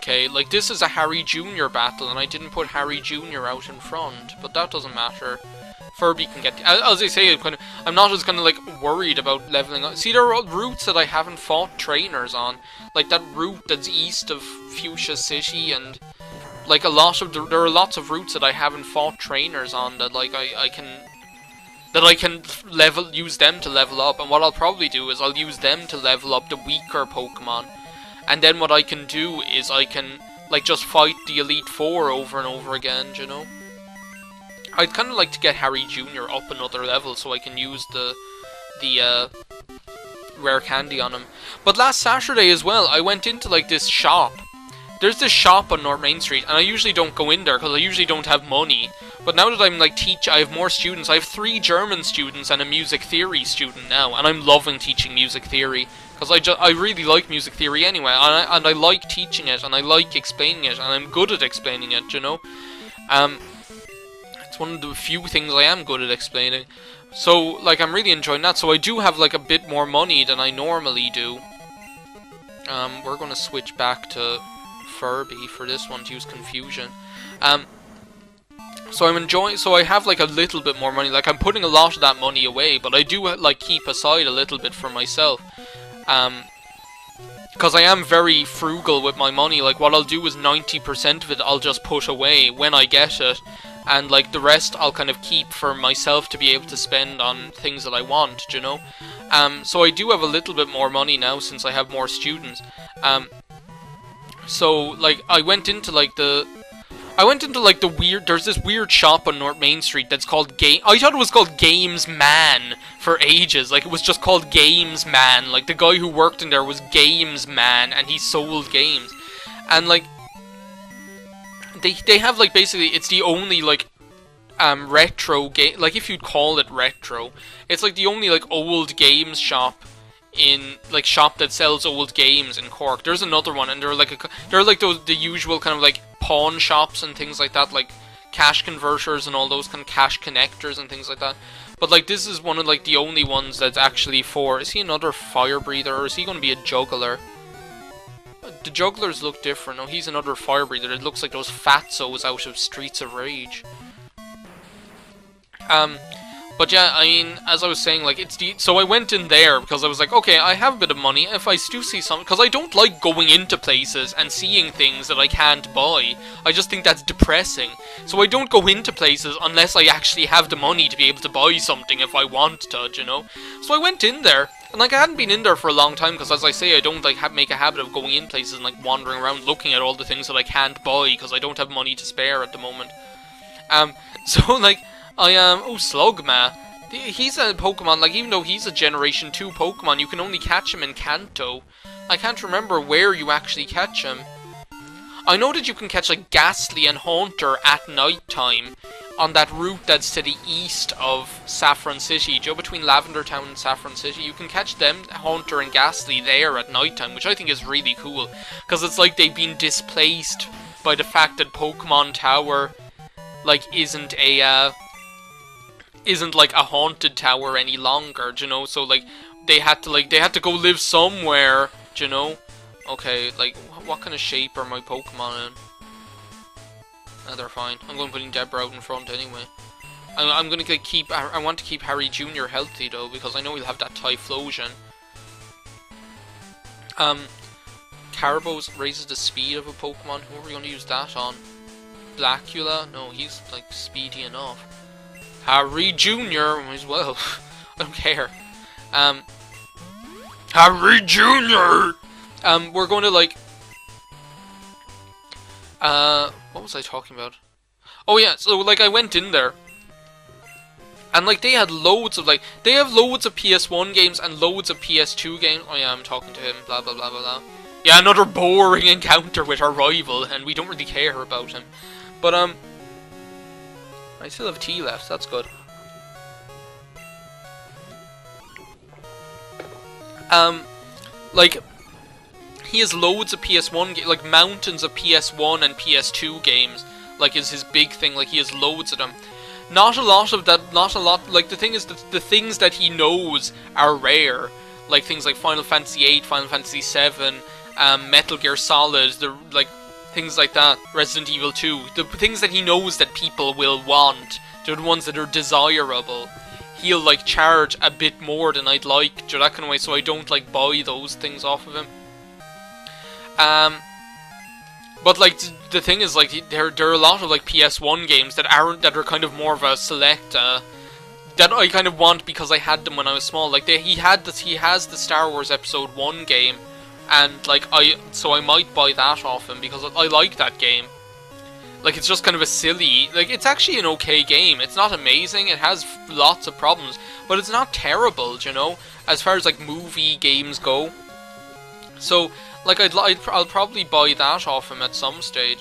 okay? Like, this is a Harry Jr. battle, and I didn't put Harry Jr. out in front, but that doesn't matter. Furby can get... As I say, I'm not as kind of, like, worried about leveling up. See, there are routes that I haven't fought trainers on. Like, that route that's east of Fuchsia City, and... Like, there are lots of routes that I haven't fought trainers on that, like, I can use them to level up. And what I'll probably do is I'll use them to level up the weaker Pokemon. And then what I can do is I can, like, just fight the Elite Four over and over again, you know? I'd kind of like to get Harry Jr. up another level so I can use the rare candy on him. But last Saturday as well, I went into, like, this shop. There's this shop on North Main Street, and I usually don't go in there because I usually don't have money. But now that I'm, like, I have more students. I have 3 German students and a music theory student now, and I'm loving teaching music theory. Because I really like music theory anyway, and I like teaching it, and I like explaining it, and I'm good at explaining it, you know? It's one of the few things I am good at explaining. So, like, I'm really enjoying that. So I do have, like, a bit more money than I normally do. We're going to switch back to Furby for this one to use Confusion. So I'm enjoying... So I have, like, a little bit more money. Like, I'm putting a lot of that money away, but I do, like, keep aside a little bit for myself. Because I am very frugal with my money. Like, what I'll do is 90% of it I'll just put away when I get it. And, like, the rest I'll kind of keep for myself to be able to spend on things that I want, you know? So I do have a little bit more money now since I have more students. So, like, I went into, like, the weird... There's this weird shop on North Main Street that's called I thought it was called Games Man for ages. Like, it was just called Games Man. Like, the guy who worked in there was Games Man, and he sold games. And, like... They have, like, basically, it's the only, like, retro game, like, if you'd call it retro, it's, like, the only, like, old games shop that sells old games in Cork. There's another one, and they're, like, the usual kind of, like, pawn shops and things like that, like, cash converters and all those kind of cash connectors and things like that. But, like, this is one of, like, the only ones that's actually for... Is he another fire breather, or is he going to be a juggler? The jugglers look different. No, he's another fire breather. It looks like those fatzos out of Streets of Rage. But yeah, I mean, as I was saying, like, so I went in there because I was like, okay, I have a bit of money. If I do see something, because I don't like going into places and seeing things that I can't buy. I just think that's depressing. So I don't go into places unless I actually have the money to be able to buy something if I want to, you know? So I went in there. And, like, I hadn't been in there for a long time, because, as I say, I don't, like, make a habit of going in places and, like, wandering around looking at all the things that I can't buy, because I don't have money to spare at the moment. So, like, oh, Slugma. He's a Pokemon, like, even though he's a Generation 2 Pokemon, you can only catch him in Kanto. I can't remember where you actually catch him. I know that you can catch, like, Ghastly and Haunter at night time on that route that's to the east of Saffron City, Joe, between Lavender Town and Saffron City. You can catch them, Haunter and Ghastly, there at night time, which I think is really cool, because it's like they've been displaced by the fact that Pokemon Tower, like, isn't like a haunted tower any longer, you know? So, like, they had to go live somewhere, you know? Okay, like, what kind of shape are my Pokemon in? They're fine. I'm going to put Deborah out in front anyway. I'm going to keep... I want to keep Harry Jr. healthy, though, because I know he'll have that Typhlosion. Carabos raises the speed of a Pokemon. Who are we going to use that on? Blackula? No, he's, like, speedy enough. Harry Jr. might as well. I don't care. Harry Jr. We're going to, like... what was I talking about? Oh yeah, so, like, I went in there. And, like, they had loads of, like... They have loads of PS1 games and loads of PS2 games. Oh yeah, I'm talking to him. Blah, blah, blah, blah, blah. Yeah, another boring encounter with our rival, and we don't really care about him. But, I still have tea left. That's good. Like... He has loads of PS1 games, like mountains of PS1 and PS2 games, like, is his big thing. Like, he has loads of them. Not a lot of that, like, the thing is that the things that he knows are rare. Like, things like Final Fantasy VIII, Final Fantasy VII, Metal Gear Solid, things like that. Resident Evil 2, the things that he knows that people will want, they're the ones that are desirable. He'll like charge a bit more than I'd like, that kind of way, so I don't like buy those things off of him. But like the thing is, like there are a lot of like PSOne games that are kind of more of a select that I kind of want because I had them when I was small. Like he has the Star Wars Episode 1 game, and like I might buy that off him because I like that game. Like it's just kind of a silly, like it's actually an okay game. It's not amazing. It has lots of problems, but it's not terrible, you know, as far as like movie games go. So like I'll probably buy that off him at some stage.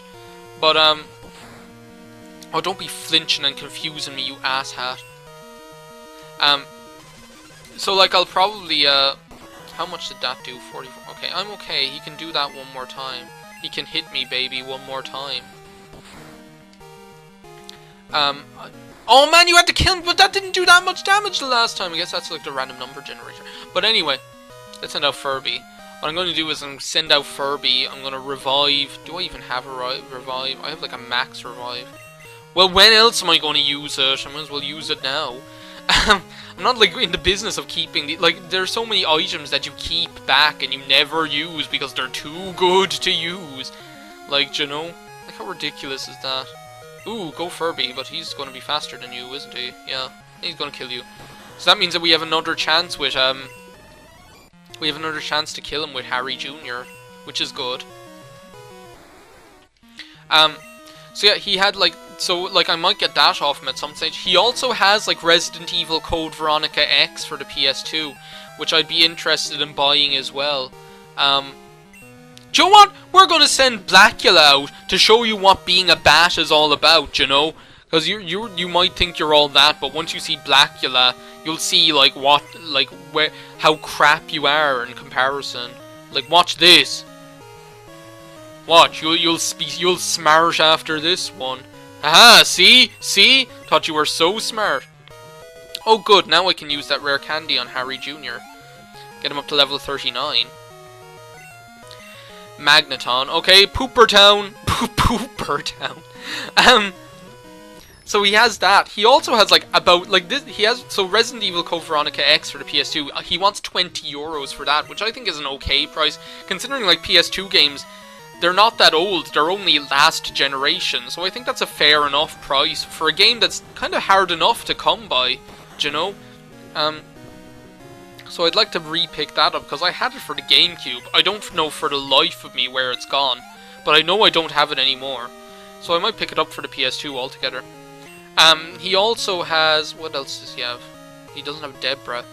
But oh, don't be flinching and confusing me, you asshat. So like I'll probably how much did that do? 44. Okay, I'm okay. He can do that one more time. He can hit me, baby, one more time. Oh man, you had to kill him, but that didn't do that much damage the last time. I guess that's like the random number generator. But anyway, let's send out Furby. What I'm going to do is I'm going to send out Furby. I'm going to revive. Do I even have a revive? I have like a max revive. Well, when else am I going to use it? I might as well use it now. I'm not like in the business of keeping the, like there's so many items that you keep back and you never use because they're too good to use. Like, you know, like how ridiculous is that? Ooh, go Furby, but he's going to be faster than you, isn't he? Yeah, he's going to kill you. So that means that we have another chance with we have another chance to kill him with Harry Jr., which is good. So yeah, he had like, so like I might get that off him at some stage. He also has like Resident Evil Code Veronica X for the PS2, which I'd be interested in buying as well. Do you know what? We're gonna send Blackula out to show you what being a bat is all about, you know? Because you might think you're all that, but once you see Blackula, you'll see like how crap you are in comparison. Like, watch this. Watch, you'll smart after this one. Aha, see? Thought you were so smart. Oh good, now I can use that rare candy on Harry Jr. Get him up to level 39. Magneton, okay, Pooper Town. Pooper Town. So he has that. He also has like about like this. He has so Resident Evil Code Veronica X for the PS2. He wants €20 for that, which I think is an okay price considering like PS2 games. They're not that old. They're only last generation, so I think that's a fair enough price for a game that's kind of hard enough to come by. Do you know? So I'd like to re-pick that up because I had it for the GameCube. I don't know for the life of me where it's gone, but I know I don't have it anymore. So I might pick it up for the PS2 altogether. He also has... What else does he have? He doesn't have Deborah.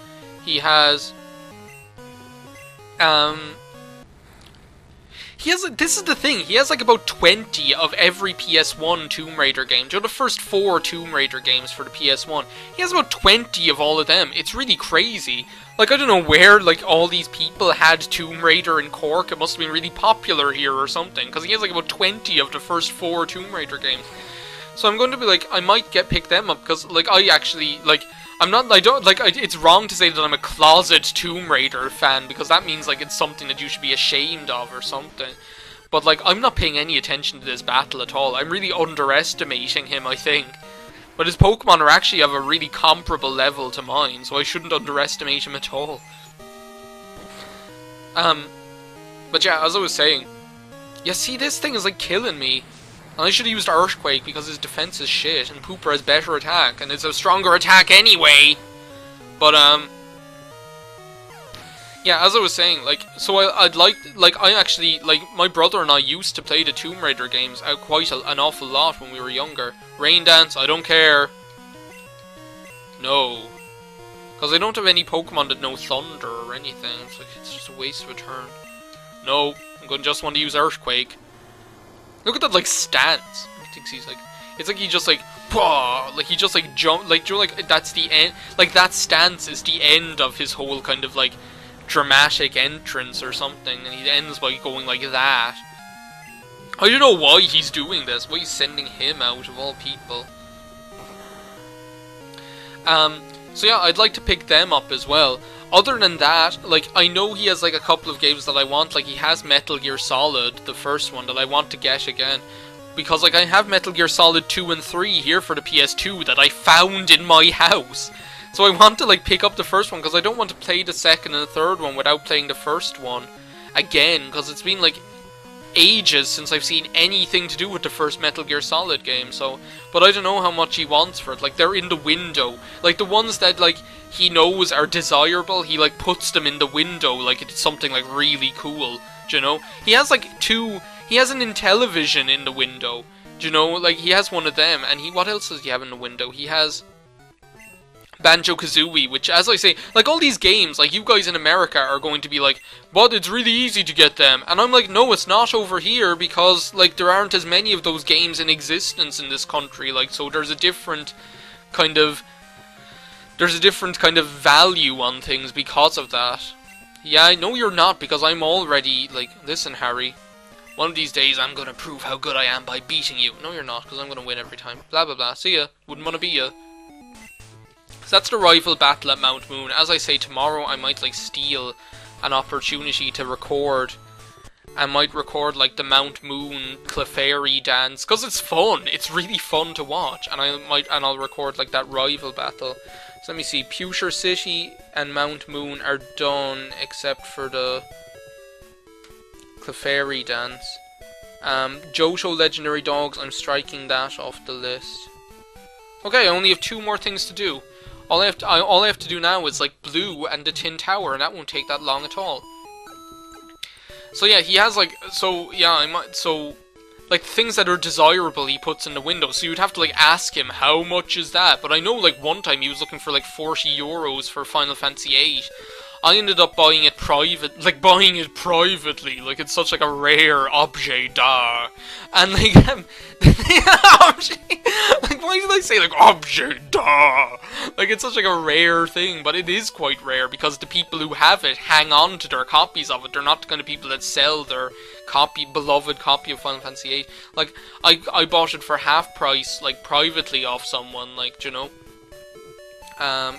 He has... This is the thing, he has like about 20 of every PS1 Tomb Raider game. Do you know the first 4 Tomb Raider games for the PS1? He has about 20 of all of them. It's really crazy. Like, I don't know where, like, all these people had Tomb Raider in Cork. It must have been really popular here or something. Because he has like about 20 of the first 4 Tomb Raider games. So I'm going to be like, I might pick them up. Because, like, I actually, like... it's wrong to say that I'm a closet Tomb Raider fan, because that means, like, it's something that you should be ashamed of or something. But, like, I'm not paying any attention to this battle at all. I'm really underestimating him, I think. But his Pokemon are actually of a really comparable level to mine, so I shouldn't underestimate him at all. But yeah, as I was saying, yeah, see, this thing is, like, killing me. And I should have used Earthquake because his defense is shit, and Pooper has better attack, and it's a stronger attack anyway. But, yeah, as I was saying, like, so I'd like, I actually, like, my brother and I used to play the Tomb Raider games out quite an awful lot when we were younger. Rain Dance, I don't care. No. Because I don't have any Pokemon that know Thunder or anything. It's like, it's just a waste of a turn. No, I'm going to just want to use Earthquake. Look at that, like, stance. He thinks he's, like... It's like he just, like... Bah! Like, he just, like, jump... Like, do you know, like, that's the end... Like, that stance is the end of his whole kind of, like, dramatic entrance or something. And he ends by going like that. I don't know why he's doing this. Why he's sending him out, of all people. So yeah, I'd like to pick them up as well. Other than that, like, I know he has like a couple of games that I want. Like, he has Metal Gear Solid, the first one, that I want to get again. Because, like, I have Metal Gear Solid 2 and 3 here for the PS2 that I found in my house. So I want to, like, pick up the first one, because I don't want to play the second and the third one without playing the first one again, because it's been, like, ages since I've seen anything to do with the first Metal Gear Solid game, so... But I don't know how much he wants for it. Like, they're in the window. Like, the ones that, like, he knows are desirable, he, like, puts them in the window like it's something, like, really cool. Do you know? He has, like, he has an Intellivision in the window. Do you know? Like, he has one of them, and what else does he have in the window? He has Banjo-Kazooie, which, as I say, like, all these games, like, you guys in America are going to be like, but it's really easy to get them. And I'm like, no, it's not over here, because, like, there aren't as many of those games in existence in this country. Like, so there's a different kind of value on things because of that. Yeah, I know you're not, because I'm already, like, listen, Harry, one of these days I'm gonna prove how good I am by beating you. No, you're not, because I'm gonna win every time. Blah, blah, blah. See ya. Wouldn't wanna be ya. So that's the rival battle at Mount Moon. As I say, tomorrow I might, like, steal an opportunity to record. I might record, like, the Mount Moon Clefairy dance, because it's fun. It's really fun to watch. And I'll record, like, that rival battle. So let me see. Pewter City and Mount Moon are done, except for the Clefairy dance. Johto Legendary Dogs, I'm striking that off the list. Okay, I only have 2 more things to do. All I have to do now is, like, Blue and the Tin Tower, and that won't take that long at all. So yeah, he has, like, so yeah, like, things that are desirable he puts in the window. So you'd have to, like, ask him how much is that. But I know, like, one time he was looking for, like, 40 euros for Final Fantasy VIII. I ended up buying it privately. Like, it's such, like, a rare objet d'art. And, like, like, why did I say, like, objet d'art? Like, it's such, like, a rare thing, but it is quite rare, because the people who have it hang on to their copies of it. They're not the kind of people that sell their beloved copy of Final Fantasy VIII. Like, I bought it for half price, like, privately off someone, like, do you know?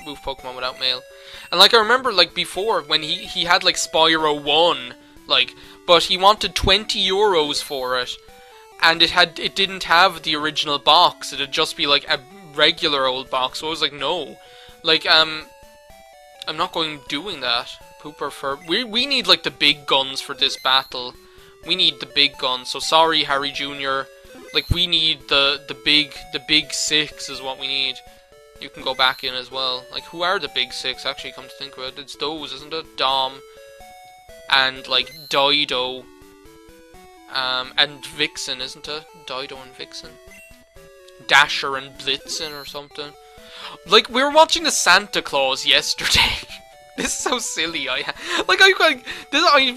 Move Pokemon without mail. And, like, I remember, like, before, when he had, like, Spyro 1, like, but he wanted 20 euros for it, and it didn't have the original box. It'd just be, like, a regular old box. So I was like, no. Like, I'm not doing that. Pooper Fur. We need, like, the big guns for this battle. We need the big guns. So sorry, Harry Jr. Like, we need the big 6 is what we need. You can go back in as well. Like, who are the big 6, actually, come to think of it? It's those, isn't it? Dom, and, like, Dido, and Vixen, isn't it? Dido and Vixen. Dasher and Blitzen or something. Like, we were watching the Santa Claus yesterday. This is so silly. I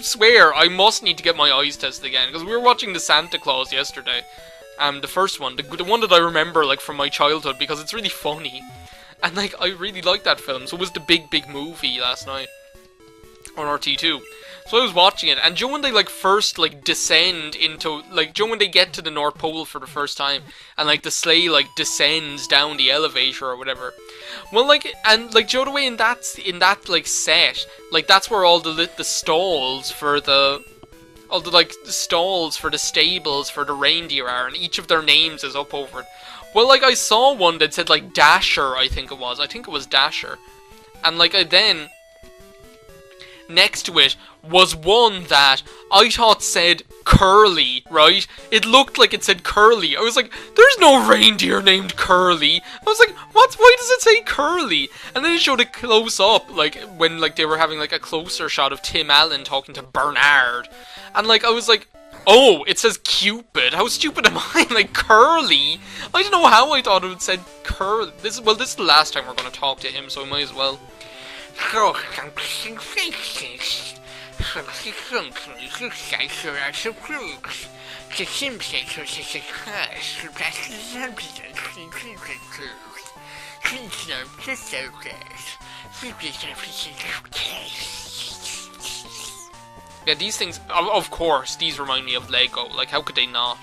swear, I must need to get my eyes tested again, because we were watching the Santa Claus yesterday. The first one, the one that I remember, like, from my childhood, because it's really funny. And, like, I really liked that film. So it was the big movie last night on RT2. So I was watching it, and when they, like, first, like, descend into, like, when they get to the North Pole for the first time, and, like, the sleigh, like, descends down the elevator or whatever. Well, like, and, like, the way in that, like, set, like, that's where all the stalls for the stalls for the stables for the reindeer are, and each of their names is up over it. Well, like, I saw one that said, like, Dasher, I think it was Dasher. And, like, then, next to it was one that I thought said Curly, right? It looked like it said Curly. I was like, there's no reindeer named Curly. I was like, what? Why does it say Curly? And then it showed it close up, like, when, like, they were having, like, a closer shot of Tim Allen talking to Bernard. And, like, I was like, oh, it says Cupid. How stupid am I? Like, Curly? I don't know how I thought it would said Curly. This is the last time we're going to talk to him, so I might as well. Yeah, these things, of course, these remind me of Lego. Like, how could they not?